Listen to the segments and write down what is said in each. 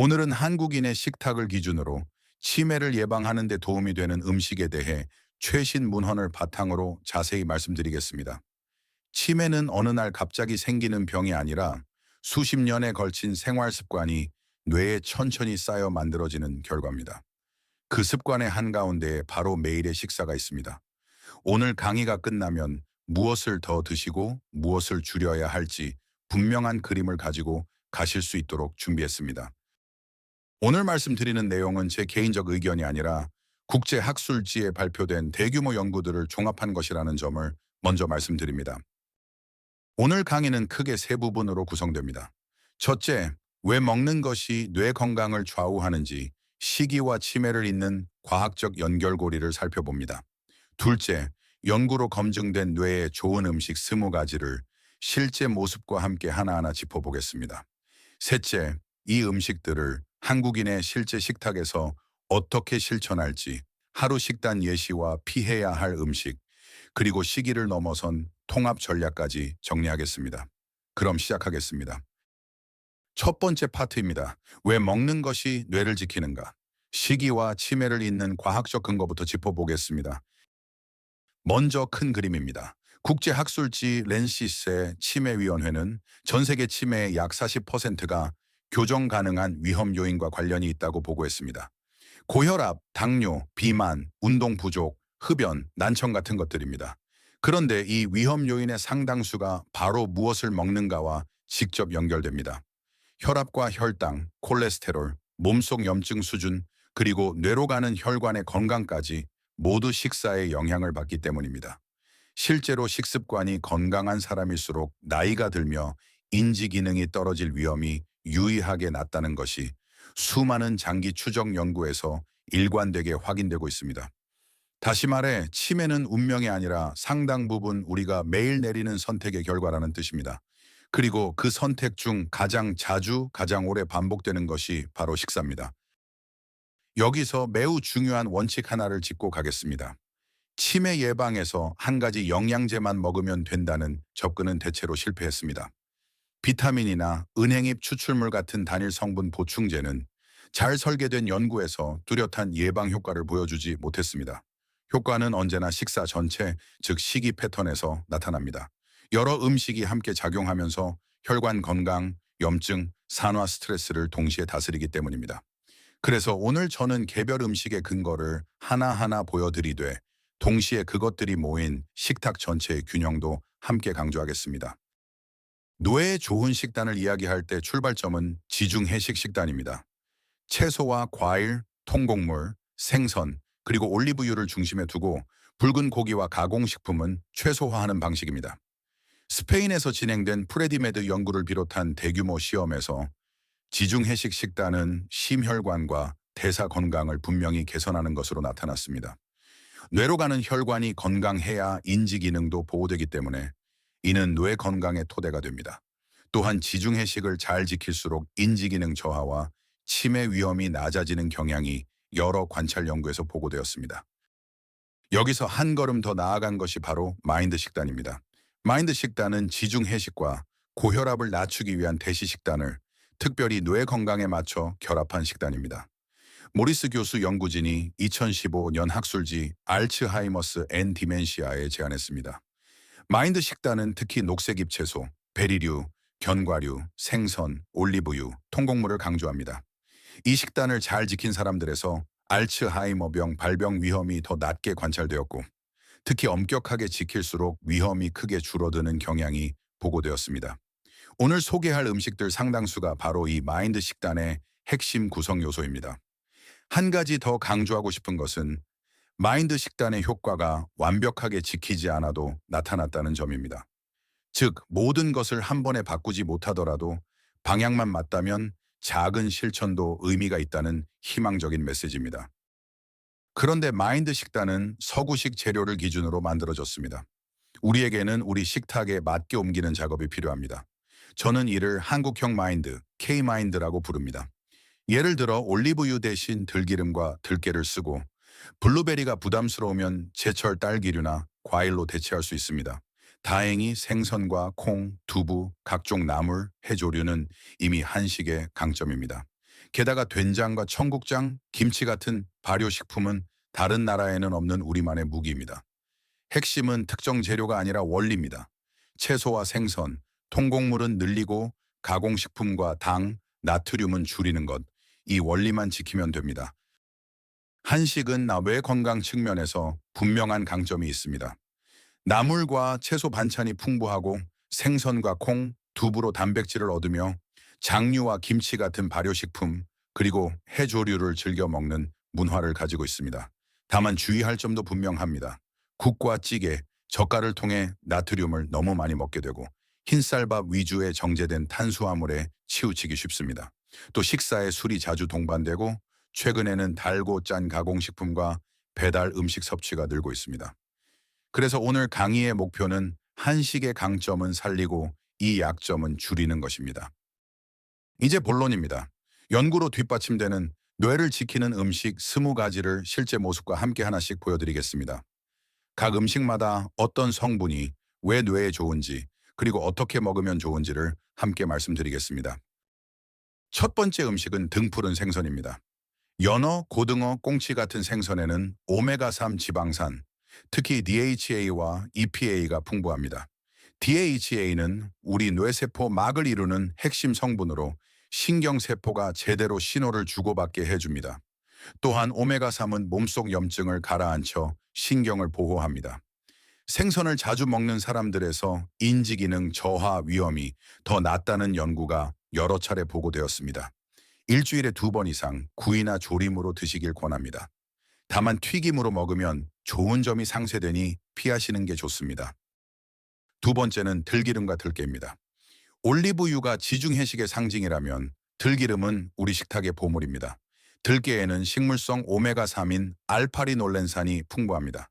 오늘은 한국인의 식탁을 기준으로 치매를 예방하는 데 도움이 되는 음식에 대해 최신 문헌을 바탕으로 자세히 말씀드리겠습니다. 치매는 어느 날 갑자기 생기는 병이 아니라 수십 년에 걸친 생활 습관이 뇌에 천천히 쌓여 만들어지는 결과입니다. 그 습관의 한가운데에 바로 매일의 식사가 있습니다. 오늘 강의가 끝나면 무엇을 더 드시고 무엇을 줄여야 할지 분명한 그림을 가지고 가실 수 있도록 준비했습니다. 오늘 말씀드리는 내용은 제 개인적 의견이 아니라 국제학술지에 발표된 대규모 연구들을 종합한 것이라는 점을 먼저 말씀드립니다. 오늘 강의는 크게 세 부분으로 구성됩니다. 첫째, 왜 먹는 것이 뇌 건강을 좌우하는지 시기와 치매를 잇는 과학적 연결고리를 살펴봅니다. 둘째, 연구로 검증된 뇌에 좋은 음식 20가지를 실제 모습과 함께 하나하나 짚어보겠습니다. 셋째, 이 음식들을 한국인의 실제 식탁에서 어떻게 실천할지, 하루 식단 예시와 피해야 할 음식, 그리고 시기를 넘어선 통합 전략까지 정리하겠습니다. 그럼 시작하겠습니다. 첫 번째 파트입니다. 왜 먹는 것이 뇌를 지키는가? 시기와 치매를 잇는 과학적 근거부터 짚어보겠습니다. 먼저 큰 그림입니다. 국제학술지 렌시스의 치매위원회는 전 세계 치매의 약 40%가 교정 가능한 위험 요인과 관련이 있다고 보고했습니다. 고혈압, 당뇨, 비만, 운동 부족, 흡연, 난청 같은 것들입니다. 그런데 이 위험 요인의 상당수가 바로 무엇을 먹는가와 직접 연결됩니다. 혈압과 혈당, 콜레스테롤, 몸속 염증 수준, 그리고 뇌로 가는 혈관의 건강까지 모두 식사에 영향을 받기 때문입니다. 실제로 식습관이 건강한 사람일수록 나이가 들며 인지 기능이 떨어질 위험이 유의하게 낮다는 것이 수많은 장기 추적 연구에서 일관되게 확인되고 있습니다. 다시 말해 치매는 운명이 아니라 상당 부분 우리가 매일 내리는 선택의 결과라는 뜻입니다. 그리고 그 선택 중 가장 자주 가장 오래 반복되는 것이 바로 식사입니다. 여기서 매우 중요한 원칙 하나를 짚고 가겠습니다. 치매 예방에서 한 가지 영양제만 먹으면 된다는 접근은 대체로 실패했습니다. 비타민이나 은행잎 추출물 같은 단일 성분 보충제는 잘 설계된 연구에서 뚜렷한 예방 효과를 보여주지 못했습니다. 효과는 언제나 식사 전체, 즉 식이 패턴에서 나타납니다. 여러 음식이 함께 작용하면서 혈관 건강, 염증, 산화 스트레스를 동시에 다스리기 때문입니다. 그래서 오늘 저는 개별 음식의 근거를 하나하나 보여드리되 동시에 그것들이 모인 식탁 전체의 균형도 함께 강조하겠습니다. 뇌에 좋은 식단을 이야기할 때 출발점은 지중 해식 식단입니다. 채소와 과일, 통곡물, 생선, 그리고 올리브유를 중심에 두고 붉은 고기와 가공식품은 최소화하는 방식입니다. 스페인에서 진행된 프레디메드 연구를 비롯한 대규모 시험에서 지중 해식 식단은 심혈관과 대사 건강을 분명히 개선하는 것으로 나타났습니다. 뇌로 가는 혈관이 건강해야 인지 기능도 보호되기 때문에 이는 뇌 건강의 토대가 됩니다. 또한 지중 해식을 잘 지킬수록 인지 기능 저하와 치매 위험이 낮아지는 경향이 여러 관찰 연구에서 보고되었습니다. 여기서 한 걸음 더 나아간 것이 바로 마인드 식단입니다. 마인드 식단은 지중 해식과 고혈압을 낮추기 위한 대시 식단을 특별히 뇌 건강에 맞춰 결합한 식단입니다. 모리스 교수 연구진이 2015년 학술지 알츠하이머스 앤 디멘시아에 제안했습니다. 마인드 식단은 특히 녹색 잎채소, 베리류, 견과류, 생선, 올리브유, 통곡물을 강조합니다. 이 식단을 잘 지킨 사람들에서 알츠하이머병 발병 위험이 더 낮게 관찰되었고 특히 엄격하게 지킬수록 위험이 크게 줄어드는 경향이 보고되었습니다. 오늘 소개할 음식들 상당수가 바로 이 마인드 식단의 핵심 구성 요소입니다. 한 가지 더 강조하고 싶은 것은 마인드 식단의 효과가 완벽하게 지키지 않아도 나타났다는 점입니다. 즉, 모든 것을 한 번에 바꾸지 못하더라도 방향만 맞다면 작은 실천도 의미가 있다는 희망적인 메시지입니다. 그런데 마인드 식단은 서구식 재료를 기준으로 만들어졌습니다. 우리에게는 우리 식탁에 맞게 옮기는 작업이 필요합니다. 저는 이를 한국형 마인드, K-마인드라고 부릅니다. 예를 들어 올리브유 대신 들기름과 들깨를 쓰고 블루베리가 부담스러우면 제철 딸기류나 과일로 대체할 수 있습니다. 다행히 생선과 콩, 두부, 각종 나물, 해조류는 이미 한식의 강점입니다. 게다가 된장과 청국장, 김치 같은 발효식품은 다른 나라에는 없는 우리만의 무기입니다. 핵심은 특정 재료가 아니라 원리입니다. 채소와 생선, 통곡물은 늘리고 가공식품과 당, 나트륨은 줄이는 것. 이 원리만 지키면 됩니다. 한식은 뇌 건강 측면에서 분명한 강점이 있습니다. 나물과 채소 반찬이 풍부하고 생선과 콩, 두부로 단백질을 얻으며 장류와 김치 같은 발효식품 그리고 해조류를 즐겨 먹는 문화를 가지고 있습니다. 다만 주의할 점도 분명합니다. 국과 찌개, 젓갈을 통해 나트륨을 너무 많이 먹게 되고 흰쌀밥 위주의 정제된 탄수화물에 치우치기 쉽습니다. 또 식사에 술이 자주 동반되고 최근에는 달고 짠 가공식품과 배달 음식 섭취가 늘고 있습니다. 그래서 오늘 강의의 목표는 한식의 강점은 살리고 이 약점은 줄이는 것입니다. 이제 본론입니다. 연구로 뒷받침되는 뇌를 지키는 음식 20가지를 실제 모습과 함께 하나씩 보여드리겠습니다. 각 음식마다 어떤 성분이 왜 뇌에 좋은지 그리고 어떻게 먹으면 좋은지를 함께 말씀드리겠습니다. 첫 번째 음식은 등푸른 생선입니다. 연어, 고등어, 꽁치 같은 생선에는 오메가3 지방산, 특히 DHA와 EPA가 풍부합니다. DHA는 우리 뇌세포 막을 이루는 핵심 성분으로 신경세포가 제대로 신호를 주고받게 해줍니다. 또한 오메가3은 몸속 염증을 가라앉혀 신경을 보호합니다. 생선을 자주 먹는 사람들에서 인지기능 저하 위험이 더 낮다는 연구가 여러 차례 보고되었습니다. 일주일에 2번 이상 구이나 조림으로 드시길 권합니다. 다만 튀김으로 먹으면 좋은 점이 상쇄되니 피하시는 게 좋습니다. 두 번째는 들기름과 들깨입니다. 올리브유가 지중해식의 상징이라면 들기름은 우리 식탁의 보물입니다. 들깨에는 식물성 오메가3인 알파리놀렌산이 풍부합니다.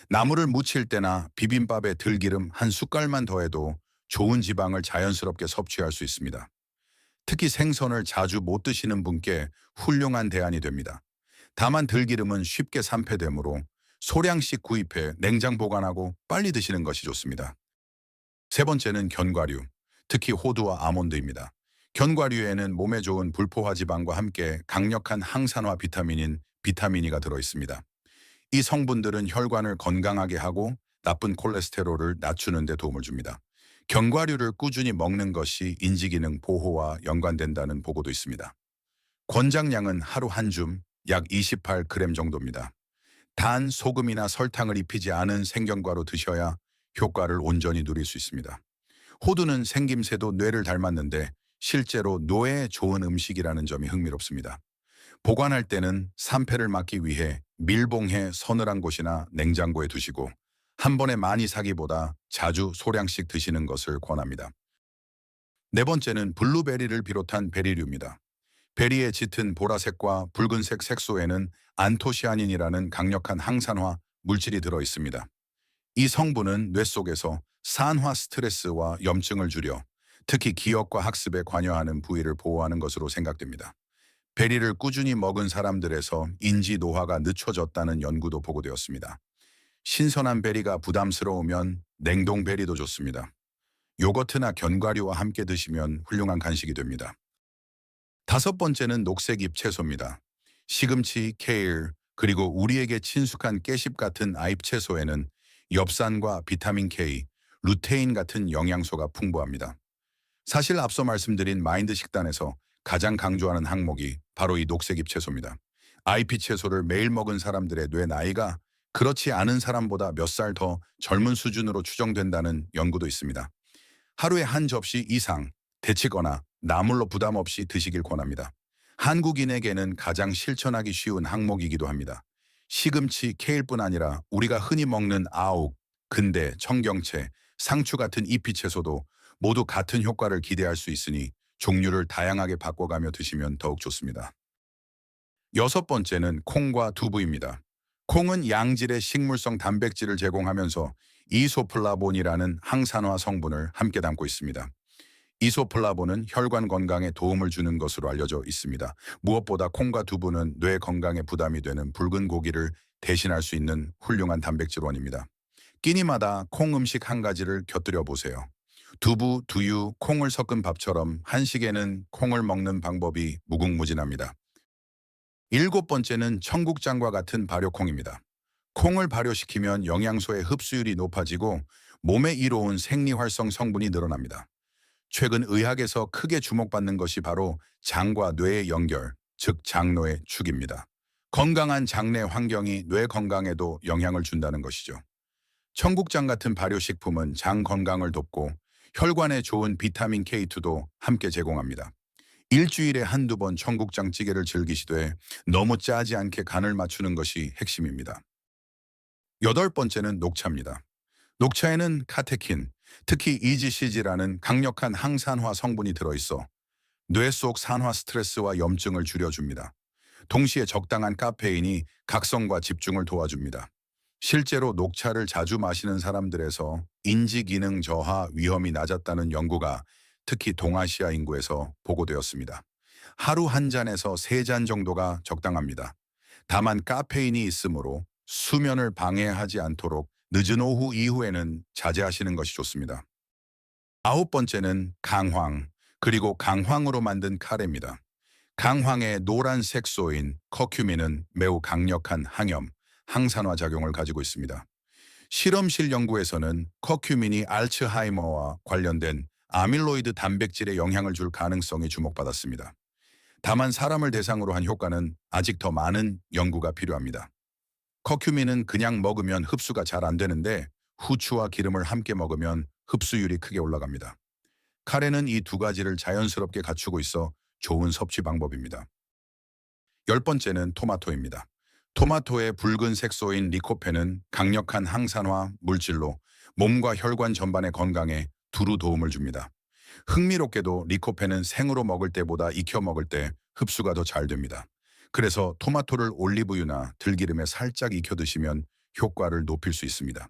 나물을 무칠 때나 비빔밥에 들기름 한 숟갈만 더해도 좋은 지방을 자연스럽게 섭취할 수 있습니다. 특히 생선을 자주 못 드시는 분께 훌륭한 대안이 됩니다. 다만 들기름은 쉽게 산패되므로 소량씩 구입해 냉장 보관하고 빨리 드시는 것이 좋습니다. 세 번째는 견과류, 특히 호두와 아몬드입니다. 견과류에는 몸에 좋은 불포화 지방과 함께 강력한 항산화 비타민인 비타민 E가 들어있습니다. 이 성분들은 혈관을 건강하게 하고 나쁜 콜레스테롤을 낮추는 데 도움을 줍니다. 견과류를 꾸준히 먹는 것이 인지기능 보호와 연관된다는 보고도 있습니다. 권장량은 하루 한 줌, 약 28g 정도입니다. 단, 소금이나 설탕을 입히지 않은 생견과로 드셔야 효과를 온전히 누릴 수 있습니다. 호두는 생김새도 뇌를 닮았는데 실제로 뇌에 좋은 음식이라는 점이 흥미롭습니다. 보관할 때는 산패를 막기 위해 밀봉해 서늘한 곳이나 냉장고에 두시고 한 번에 많이 사기보다 자주 소량씩 드시는 것을 권합니다. 네 번째는 블루베리를 비롯한 베리류입니다. 베리의 짙은 보라색과 붉은색 색소에는 안토시아닌이라는 강력한 항산화 물질이 들어 있습니다. 이 성분은 뇌 속에서 산화 스트레스와 염증을 줄여 특히 기억과 학습에 관여하는 부위를 보호하는 것으로 생각됩니다. 베리를 꾸준히 먹은 사람들에서 인지 노화가 늦춰졌다는 연구도 보고되었습니다. 신선한 베리가 부담스러우면 냉동 베리도 좋습니다. 요거트나 견과류와 함께 드시면 훌륭한 간식이 됩니다. 다섯 번째는 녹색 잎채소입니다. 시금치, 케일, 그리고 우리에게 친숙한 깨씹 같은 아잎채소에는 엽산과 비타민 K, 루테인 같은 영양소가 풍부합니다. 사실 앞서 말씀드린 마인드 식단에서 가장 강조하는 항목이 바로 이 녹색 잎채소입니다. IP 채소를 매일 먹은 사람들의 뇌 나이가 그렇지 않은 사람보다 몇 살 더 젊은 수준으로 추정된다는 연구도 있습니다. 하루에 한 접시 이상 데치거나 나물로 부담 없이 드시길 권합니다. 한국인에게는 가장 실천하기 쉬운 항목이기도 합니다. 시금치, 케일뿐 아니라 우리가 흔히 먹는 아욱, 근대, 청경채, 상추 같은 잎이 채소도 모두 같은 효과를 기대할 수 있으니 종류를 다양하게 바꿔가며 드시면 더욱 좋습니다. 여섯 번째는 콩과 두부입니다. 콩은 양질의 식물성 단백질을 제공하면서 이소플라본이라는 항산화 성분을 함께 담고 있습니다. 이소플라본은 혈관 건강에 도움을 주는 것으로 알려져 있습니다. 무엇보다 콩과 두부는 뇌 건강에 부담이 되는 붉은 고기를 대신할 수 있는 훌륭한 단백질원입니다. 끼니마다 콩 음식 한 가지를 곁들여 보세요. 두부, 두유, 콩을 섞은 밥처럼 한식에는 콩을 먹는 방법이 무궁무진합니다. 일곱 번째는 청국장과 같은 발효콩입니다. 콩을 발효시키면 영양소의 흡수율이 높아지고 몸에 이로운 생리활성 성분이 늘어납니다. 최근 의학에서 크게 주목받는 것이 바로 장과 뇌의 연결, 즉 장로의 축입니다. 건강한 장내 환경이 뇌 건강에도 영향을 준다는 것이죠. 청국장 같은 발효식품은 장 건강을 돕고 혈관에 좋은 비타민 K2도 함께 제공합니다. 일주일에 한두 번 청국장찌개를 즐기시되 너무 짜지 않게 간을 맞추는 것이 핵심입니다. 여덟 번째는 녹차입니다. 녹차에는 카테킨, 특히 EGCG라는 강력한 항산화 성분이 들어있어 뇌 속 산화 스트레스와 염증을 줄여줍니다. 동시에 적당한 카페인이 각성과 집중을 도와줍니다. 실제로 녹차를 자주 마시는 사람들에서 인지 기능 저하 위험이 낮았다는 연구가 특히 동아시아 인구에서 보고되었습니다. 하루 한 잔에서 세 잔 정도가 적당합니다. 다만 카페인이 있으므로 수면을 방해하지 않도록 늦은 오후 이후에는 자제하시는 것이 좋습니다. 아홉 번째는 강황, 그리고 강황으로 만든 카레입니다. 강황의 노란 색소인 커큐민은 매우 강력한 항염, 항산화 작용을 가지고 있습니다. 실험실 연구에서는 커큐민이 알츠하이머와 관련된 아밀로이드 단백질에 영향을 줄 가능성이 주목받았습니다. 다만 사람을 대상으로 한 효과는 아직 더 많은 연구가 필요합니다. 커큐민은 그냥 먹으면 흡수가 잘 안 되는데 후추와 기름을 함께 먹으면 흡수율이 크게 올라갑니다. 카레는 이 두 가지를 자연스럽게 갖추고 있어 좋은 섭취 방법입니다. 열 번째는 토마토입니다. 토마토의 붉은 색소인 리코펜은 강력한 항산화 물질로 몸과 혈관 전반의 건강에 두루 도움을 줍니다. 흥미롭게도 리코펜은 생으로 먹을 때보다 익혀 먹을 때 흡수가 더 잘 됩니다. 그래서 토마토를 올리브유나 들기름에 살짝 익혀 드시면 효과를 높일 수 있습니다.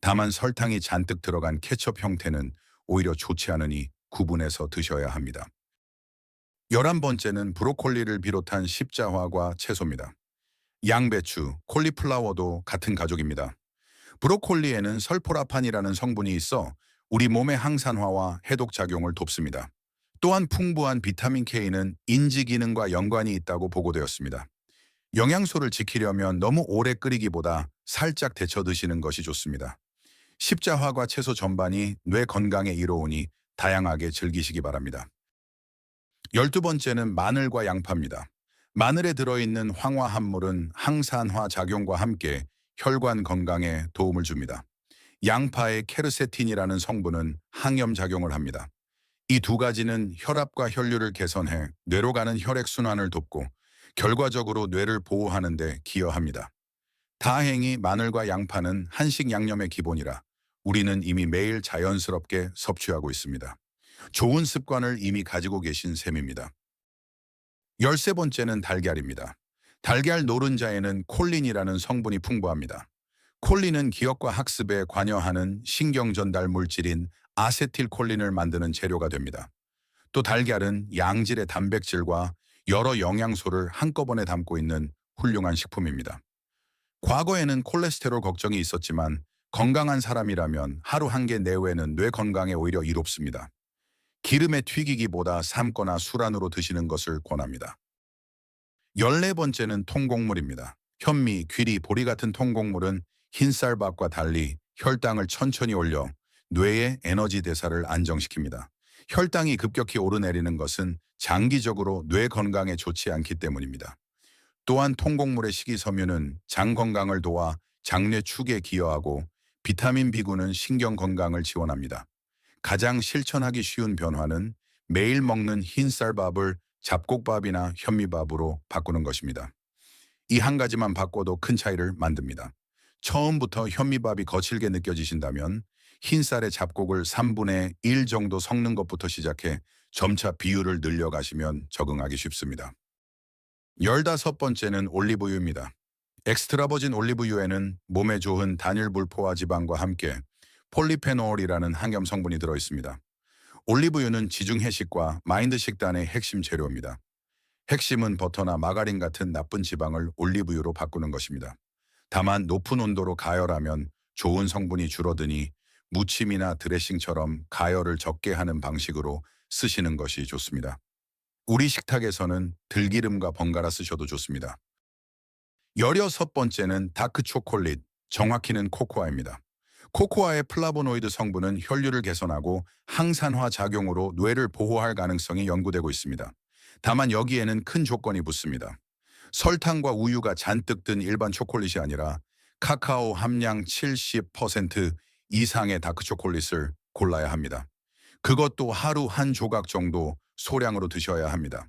다만 설탕이 잔뜩 들어간 케첩 형태는 오히려 좋지 않으니 구분해서 드셔야 합니다. 11번째는 브로콜리를 비롯한 십자화과 채소입니다. 양배추, 콜리플라워도 같은 가족입니다. 브로콜리에는 설포라판이라는 성분이 있어 우리 몸의 항산화와 해독 작용을 돕습니다. 또한 풍부한 비타민 K는 인지 기능과 연관이 있다고 보고되었습니다. 영양소를 지키려면 너무 오래 끓이기보다 살짝 데쳐 드시는 것이 좋습니다. 십자화과 채소 전반이 뇌 건강에 이로우니 다양하게 즐기시기 바랍니다. 12번째는 마늘과 양파입니다. 마늘에 들어있는 황화합물은 항산화 작용과 함께 혈관 건강에 도움을 줍니다. 양파의 케르세틴이라는 성분은 항염 작용을 합니다. 이 두 가지는 혈압과 혈류를 개선해 뇌로 가는 혈액순환을 돕고 결과적으로 뇌를 보호하는 데 기여합니다. 다행히 마늘과 양파는 한식 양념의 기본이라 우리는 이미 매일 자연스럽게 섭취하고 있습니다. 좋은 습관을 이미 가지고 계신 셈입니다. 13번째는 달걀입니다. 달걀 노른자에는 콜린이라는 성분이 풍부합니다. 콜린은 기억과 학습에 관여하는 신경전달 물질인 아세틸콜린을 만드는 재료가 됩니다. 또 달걀은 양질의 단백질과 여러 영양소를 한꺼번에 담고 있는 훌륭한 식품입니다. 과거에는 콜레스테롤 걱정이 있었지만 건강한 사람이라면 하루 한 개 내외는 뇌 건강에 오히려 이롭습니다. 기름에 튀기기보다 삶거나 술안으로 드시는 것을 권합니다. 14번째는 통곡물입니다. 현미, 귀리, 보리 같은 통곡물은 흰쌀밥과 달리 혈당을 천천히 올려 뇌의 에너지 대사를 안정시킵니다. 혈당이 급격히 오르내리는 것은 장기적으로 뇌 건강에 좋지 않기 때문입니다. 또한 통곡물의 식이섬유는 장 건강을 도와 장뇌 축에 기여하고 비타민 B군은 신경 건강을 지원합니다. 가장 실천하기 쉬운 변화는 매일 먹는 흰쌀밥을 잡곡밥이나 현미밥으로 바꾸는 것입니다. 이 한 가지만 바꿔도 큰 차이를 만듭니다. 처음부터 현미밥이 거칠게 느껴지신다면 흰쌀의 잡곡을 3분의 1 정도 섞는 것부터 시작해 점차 비율을 늘려가시면 적응하기 쉽습니다. 15번째는 올리브유입니다. 엑스트라버진 올리브유에는 몸에 좋은 단일 불포화 지방과 함께 폴리페놀이라는 항염 성분이 들어있습니다. 올리브유는 지중 해식과 마인드 식단의 핵심 재료입니다. 핵심은 버터나 마가린 같은 나쁜 지방을 올리브유로 바꾸는 것입니다. 다만 높은 온도로 가열하면 좋은 성분이 줄어드니 무침이나 드레싱처럼 가열을 적게 하는 방식으로 쓰시는 것이 좋습니다. 우리 식탁에서는 들기름과 번갈아 쓰셔도 좋습니다. 16번째는 다크 초콜릿, 정확히는 코코아입니다. 코코아의 플라보노이드 성분은 혈류를 개선하고 항산화 작용으로 뇌를 보호할 가능성이 연구되고 있습니다. 다만 여기에는 큰 조건이 붙습니다. 설탕과 우유가 잔뜩 든 일반 초콜릿이 아니라 카카오 함량 70% 이상의 다크 초콜릿을 골라야 합니다. 그것도 하루 한 조각 정도 소량으로 드셔야 합니다.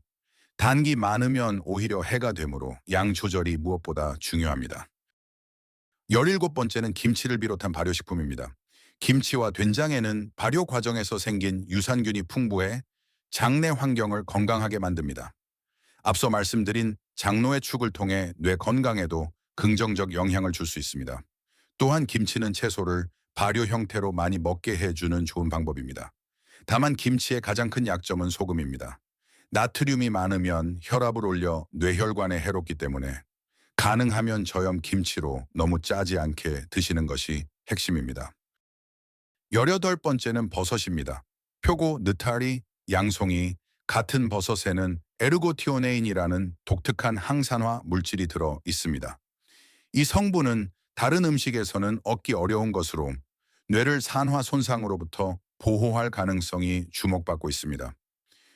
단기 많으면 오히려 해가 되므로 양 조절이 무엇보다 중요합니다. 17번째는 김치를 비롯한 발효식품입니다. 김치와 된장에는 발효 과정에서 생긴 유산균이 풍부해 장내 환경을 건강하게 만듭니다. 앞서 말씀드린 장로의 축을 통해 뇌 건강에도 긍정적 영향을 줄 수 있습니다. 또한 김치는 채소를 발효 형태로 많이 먹게 해주는 좋은 방법입니다. 다만 김치의 가장 큰 약점은 소금입니다. 나트륨이 많으면 혈압을 올려 뇌혈관에 해롭기 때문에 가능하면 저염 김치로 너무 짜지 않게 드시는 것이 핵심입니다. 18번째는 버섯입니다. 표고, 느타리, 양송이 같은 버섯에는 에르고티오네인이라는 독특한 항산화 물질이 들어 있습니다. 이 성분은 다른 음식에서는 얻기 어려운 것으로 뇌를 산화 손상으로부터 보호할 가능성이 주목받고 있습니다.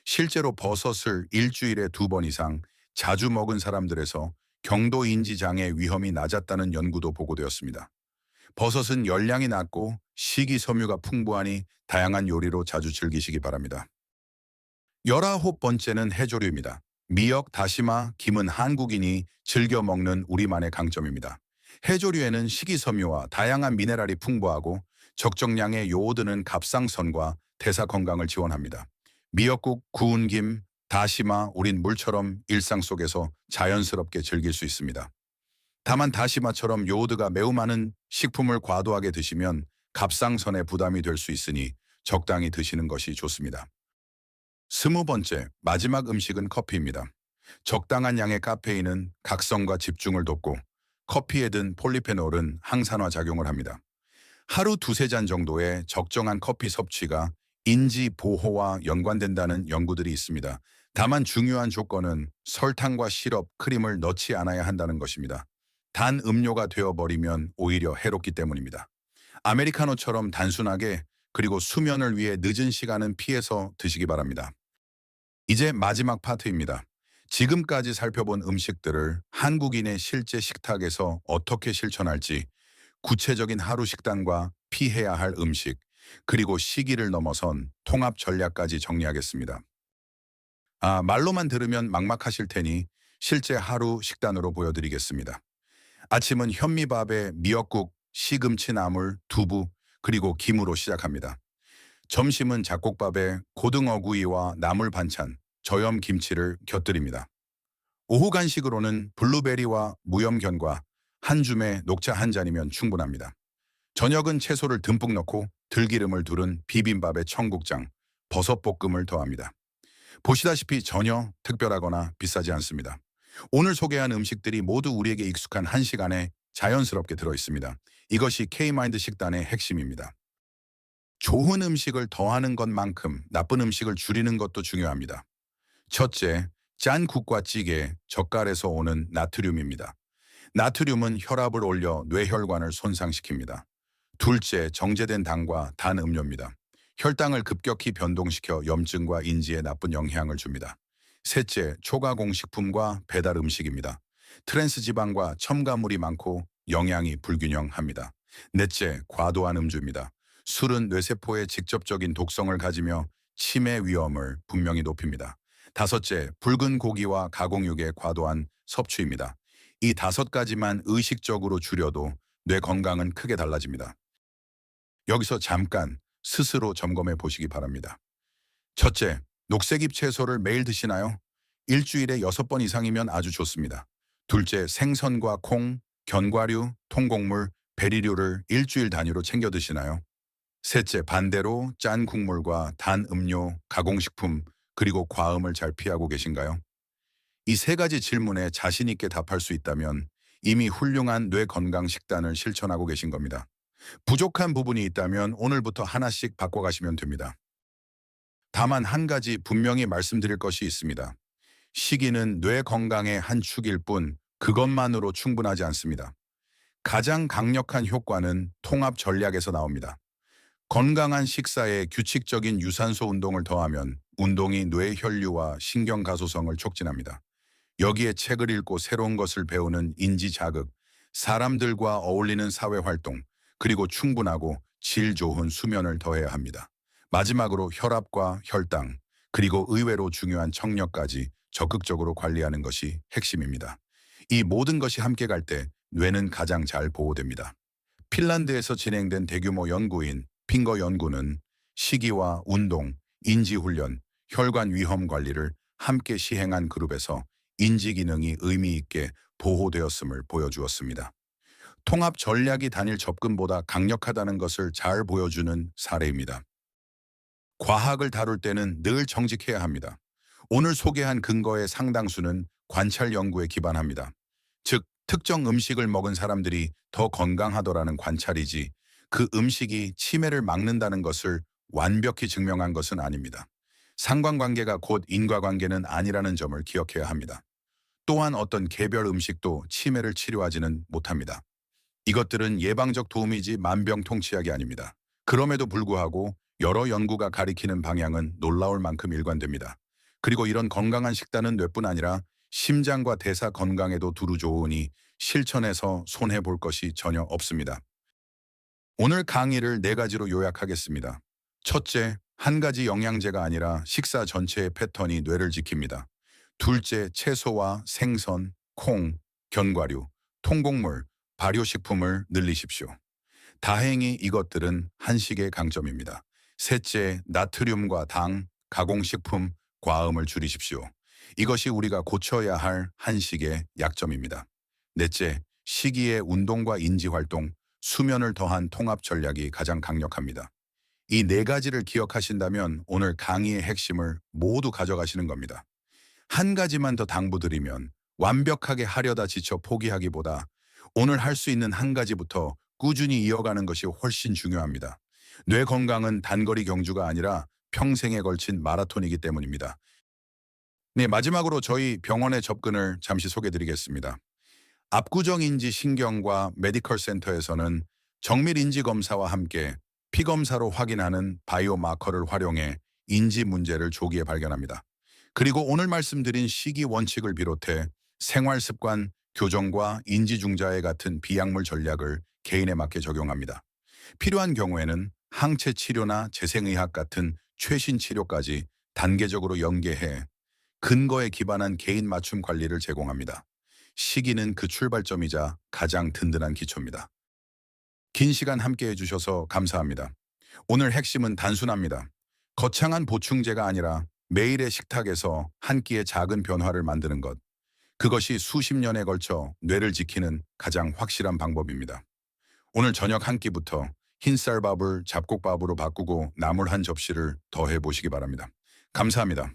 실제로 버섯을 일주일에 2번 이상 자주 먹은 사람들에서 경도인지 장애 위험이 낮았다는 연구도 보고되었습니다. 버섯은 열량이 낮고 식이섬유가 풍부하니 다양한 요리로 자주 즐기시기 바랍니다. 19번째는 해조류입니다. 미역, 다시마, 김은 한국인이 즐겨 먹는 우리만의 강점입니다. 해조류에는 식이섬유와 다양한 미네랄이 풍부하고 적정량의 요오드는 갑상선과 대사 건강을 지원합니다. 미역국, 구운 김, 다시마, 우린 물처럼 일상 속에서 자연스럽게 즐길 수 있습니다. 다만 다시마처럼 요오드가 매우 많은 식품을 과도하게 드시면 갑상선에 부담이 될 수 있으니 적당히 드시는 것이 좋습니다. 20번째, 마지막 음식은 커피입니다. 적당한 양의 카페인은 각성과 집중을 돕고 커피에 든 폴리페놀은 항산화 작용을 합니다. 하루 2~3잔 정도의 적정한 커피 섭취가 인지 보호와 연관된다는 연구들이 있습니다. 다만 중요한 조건은 설탕과 시럽, 크림을 넣지 않아야 한다는 것입니다. 단 음료가 되어버리면 오히려 해롭기 때문입니다. 아메리카노처럼 단순하게 그리고 수면을 위해 늦은 시간은 피해서 드시기 바랍니다. 이제 마지막 파트입니다. 지금까지 살펴본 음식들을 한국인의 실제 식탁에서 어떻게 실천할지 구체적인 하루 식단과 피해야 할 음식, 그리고 시기를 넘어선 통합 전략까지 정리하겠습니다. 말로만 들으면 막막하실 테니 실제 하루 식단으로 보여드리겠습니다. 아침은 현미밥에 미역국, 시금치 나물, 두부, 그리고 김으로 시작합니다. 점심은 잡곡밥에 고등어구이와 나물 반찬, 저염 김치를 곁들입니다. 오후 간식으로는 블루베리와 무염견과 한 줌에 녹차 한 잔이면 충분합니다. 저녁은 채소를 듬뿍 넣고 들기름을 두른 비빔밥에 청국장, 버섯볶음을 더합니다. 보시다시피 전혀 특별하거나 비싸지 않습니다. 오늘 소개한 음식들이 모두 우리에게 익숙한 한 시간에 자연스럽게 들어있습니다. 이것이 K마인드 식단의 핵심입니다. 좋은 음식을 더하는 것만큼 나쁜 음식을 줄이는 것도 중요합니다. 첫째, 짠 국과 찌개, 젓갈에서 오는 나트륨입니다. 나트륨은 혈압을 올려 뇌혈관을 손상시킵니다. 둘째, 정제된 당과 단 음료입니다. 혈당을 급격히 변동시켜 염증과 인지에 나쁜 영향을 줍니다. 셋째, 초가공식품과 배달 음식입니다. 트랜스 지방과 첨가물이 많고 영양이 불균형합니다. 넷째, 과도한 음주입니다. 술은 뇌세포에 직접적인 독성을 가지며 치매 위험을 분명히 높입니다. 다섯째, 붉은 고기와 가공육의 과도한 섭취입니다. 이 5가지만 의식적으로 줄여도 뇌 건강은 크게 달라집니다. 여기서 잠깐 스스로 점검해 보시기 바랍니다. 첫째, 녹색잎 채소를 매일 드시나요? 일주일에 6번 이상이면 아주 좋습니다. 둘째, 생선과 콩, 견과류, 통곡물, 베리류를 일주일 단위로 챙겨 드시나요? 셋째, 반대로 짠 국물과 단 음료, 가공식품, 그리고 과음을 잘 피하고 계신가요? 이 3가지 질문에 자신 있게 답할 수 있다면 이미 훌륭한 뇌 건강 식단을 실천하고 계신 겁니다. 부족한 부분이 있다면 오늘부터 하나씩 바꿔가시면 됩니다. 다만 한 가지 분명히 말씀드릴 것이 있습니다. 식이는 뇌 건강의 한 축일 뿐 그것만으로 충분하지 않습니다. 가장 강력한 효과는 통합 전략에서 나옵니다. 건강한 식사에 규칙적인 유산소 운동을 더하면 운동이 뇌 혈류와 신경 가소성을 촉진합니다. 여기에 책을 읽고 새로운 것을 배우는 인지 자극, 사람들과 어울리는 사회 활동, 그리고 충분하고 질 좋은 수면을 더해야 합니다. 마지막으로 혈압과 혈당, 그리고 의외로 중요한 청력까지 적극적으로 관리하는 것이 핵심입니다. 이 모든 것이 함께 갈 때 뇌는 가장 잘 보호됩니다. 핀란드에서 진행된 대규모 연구인 핑거 연구는 식이와 운동, 인지훈련, 혈관 위험 관리를 함께 시행한 그룹에서 인지 기능이 의미 있게 보호되었음을 보여주었습니다. 통합 전략이 단일 접근보다 강력하다는 것을 잘 보여주는 사례입니다. 과학을 다룰 때는 늘 정직해야 합니다. 오늘 소개한 근거의 상당수는 관찰 연구에 기반합니다. 즉, 특정 음식을 먹은 사람들이 더 건강하더라는 관찰이지 그 음식이 치매를 막는다는 것을 완벽히 증명한 것은 아닙니다. 상관관계가 곧 인과관계는 아니라는 점을 기억해야 합니다. 또한 어떤 개별 음식도 치매를 치료하지는 못합니다. 이것들은 예방적 도움이지 만병통치약이 아닙니다. 그럼에도 불구하고 여러 연구가 가리키는 방향은 놀라울 만큼 일관됩니다. 그리고 이런 건강한 식단은 뇌뿐 아니라 심장과 대사 건강에도 두루 좋으니 실천해서 손해볼 것이 전혀 없습니다. 오늘 강의를 4가지로 요약하겠습니다. 첫째, 한 가지 영양제가 아니라 식사 전체의 패턴이 뇌를 지킵니다. 둘째, 채소와 생선, 콩, 견과류, 통곡물, 발효식품을 늘리십시오. 다행히 이것들은 한식의 강점입니다. 셋째, 나트륨과 당, 가공식품, 과음을 줄이십시오. 이것이 우리가 고쳐야 할 한식의 약점입니다. 넷째, 식이의 운동과 인지활동, 수면을 더한 통합 전략이 가장 강력합니다. 이 4가지를 기억하신다면 오늘 강의의 핵심을 모두 가져가시는 겁니다. 한 가지만 더 당부드리면 완벽하게 하려다 지쳐 포기하기보다 오늘 할 수 있는 한 가지부터 꾸준히 이어가는 것이 훨씬 중요합니다. 뇌 건강은 단거리 경주가 아니라 평생에 걸친 마라톤이기 때문입니다. 네, 마지막으로 저희 병원의 접근을 잠시 소개드리겠습니다. 압구정인지 신경과 메디컬 센터에서는 정밀 인지 검사와 함께 피검사로 확인하는 바이오마커를 활용해 인지 문제를 조기에 발견합니다. 그리고 오늘 말씀드린 식이 원칙을 비롯해 생활 습관, 교정과 인지 중자에 같은 비약물 전략을 개인에 맞게 적용합니다. 필요한 경우에는 항체 치료나 재생의학 같은 최신 치료까지 단계적으로 연계해 근거에 기반한 개인 맞춤 관리를 제공합니다. 식이는 그 출발점이자 가장 든든한 기초입니다. 긴 시간 함께 해주셔서 감사합니다. 오늘 핵심은 단순합니다. 거창한 보충제가 아니라 매일의 식탁에서 한 끼의 작은 변화를 만드는 것. 그것이 수십 년에 걸쳐 뇌를 지키는 가장 확실한 방법입니다. 오늘 저녁 한 끼부터 흰쌀밥을 잡곡밥으로 바꾸고 나물 한 접시를 더해 보시기 바랍니다. 감사합니다.